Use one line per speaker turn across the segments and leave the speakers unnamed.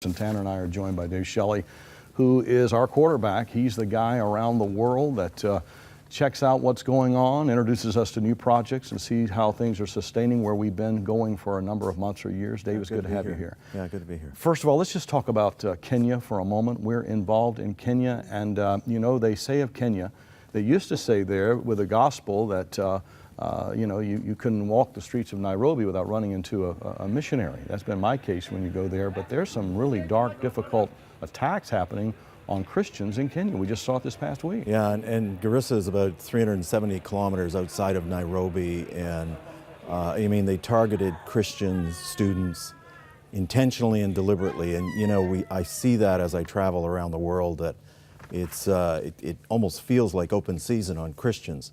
And Tanner and I are joined by Dave Shelley, who is our quarterback. He's the guy around the world that checks out what's going on, introduces us to new projects, and sees how things are sustaining where we've been going for a number of months or years. Dave, it's good to have you here.
Yeah, good to be here.
First of all, let's just talk about Kenya for a moment. We're involved in Kenya, and you know, they say of Kenya, they used to say there with the gospel that you know, you couldn't walk the streets of Nairobi without running into a missionary. That's been my case when you go there, but there's some really dark, difficult attacks happening on Christians in Kenya. We just saw it this past week.
Yeah, and Garissa is about 370 kilometers outside of Nairobi, and I mean, they targeted Christian students intentionally and deliberately, and you know, I see that as I travel around the world, that it almost feels like open season on Christians.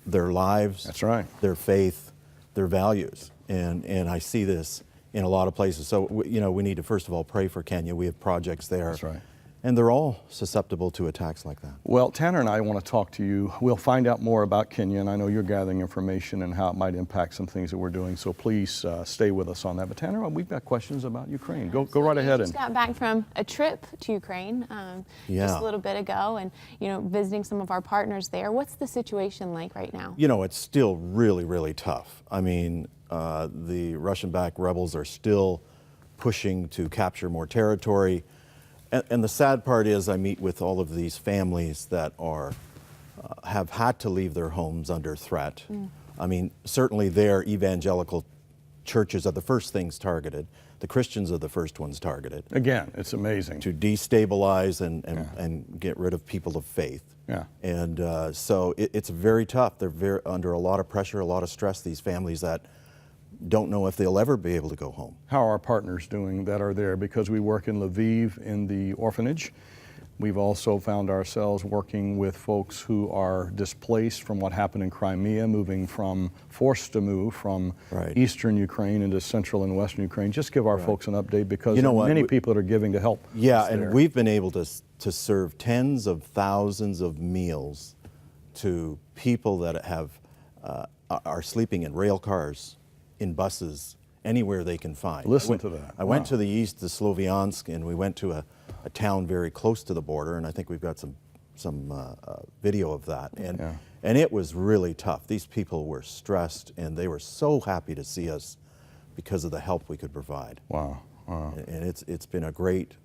Their lives,
that's right,
their faith, their values, and I see this in a lot of places. So you know, we need to first of all pray for Kenya. We have projects there.
That's right.
And they're all susceptible to attacks like that.
Well, Tanner and I want to talk to you. We'll find out more about Kenya, and I know you're gathering information and how it might impact some things that we're doing, so please stay with us on that. But Tanner, we've got questions about Ukraine. Go right ahead.
I just got back from a trip to Ukraine just a little bit ago, and you know, visiting some of our partners there. What's the situation like right now?
You know, it's still really, really tough. I mean, the Russian-backed rebels are still pushing to capture more territory. And the sad part is I meet with all of these families that are, have had to leave their homes under threat. I mean, certainly their evangelical churches are the first things targeted. The Christians are the first ones targeted.
Again, it's amazing.
To destabilize and get rid of people of faith.
Yeah.
And so it's very tough. They're under a lot of pressure, a lot of stress, these families that don't know if they'll ever be able to go home.
How are our partners doing that are there? Because we work in Lviv in the orphanage. We've also found ourselves working with folks who are displaced from what happened in Crimea, forced to move from eastern Ukraine into central and western Ukraine. Just give our folks an update, because you know many people that are giving to help.
Yeah, and we've been able to serve tens of thousands of meals to people that have are sleeping in rail cars, in buses, anywhere they can find.
Listen to that.
I went to the east, to Sloviansk, and we went to a town very close to the border, and I think we've got some video of that. And it was really tough. These people were stressed, and they were so happy to see us because of the help we could provide.
Wow. Wow.
And it's been a great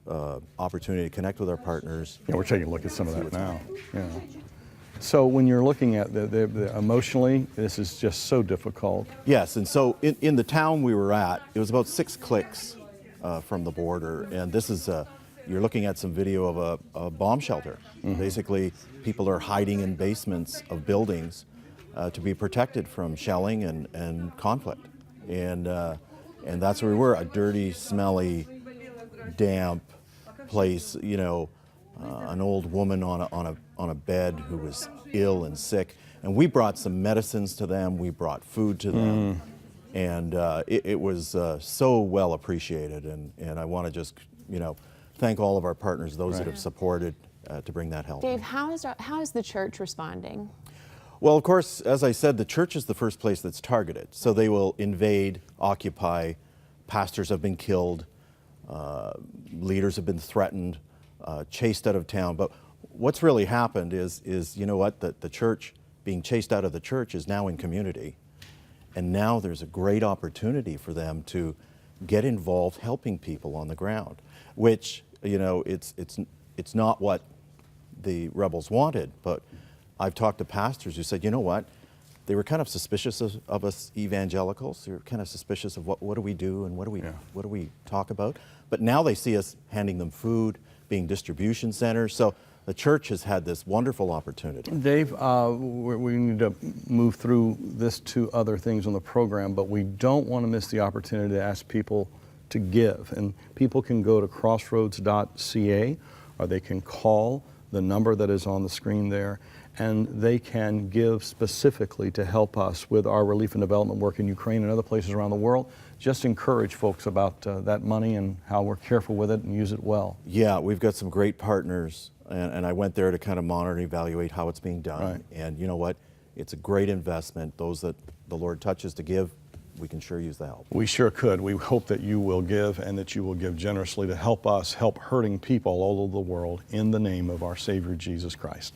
opportunity to connect with our partners.
Yeah, we're taking a look at some of that now. Yeah. So when you're looking at the emotionally, this is just so difficult.
Yes, and so in the town we were at, it was about 6 clicks from the border, and this is, you're looking at some video of a bomb shelter. Basically, people are hiding in basements of buildings to be protected from shelling and conflict. And that's where we were, a dirty, smelly, damp place, you know, an old woman on a bed who was ill and sick, and we brought some medicines to them. We brought food to them, and it was so well appreciated. And I want to just, you know, thank all of our partners, those that have supported to bring that help.
Dave, how is the church responding?
Well, of course, as I said, the church is the first place that's targeted. So they will invade, occupy. Pastors have been killed. Leaders have been threatened. Chased out of town. But what's really happened is you know what, the church, being chased out of the church, is now in community. And now there's a great opportunity for them to get involved helping people on the ground, which, you know, it's not what the rebels wanted, but I've talked to pastors who said, you know what, they were kind of suspicious of us evangelicals. They were kind of suspicious of what do we do and what do we talk about. But now they see us handing them food, being distribution centers. So the church has had this wonderful opportunity.
Dave, we need to move through this to other things on the program, but we don't want to miss the opportunity to ask people to give. And people can go to crossroads.ca, or they can call the number that is on the screen there, and they can give specifically to help us with our relief and development work in Ukraine and other places around the world. Just encourage folks about that money and how we're careful with it and use it well.
Yeah, we've got some great partners, and I went there to kind of monitor and evaluate how it's being done. And you know what? It's a great investment. Those that the Lord touches to give, we can sure use the help.
We sure could. We hope that you will give and that you will give generously to help us help hurting people all over the world in the name of our Savior Jesus Christ.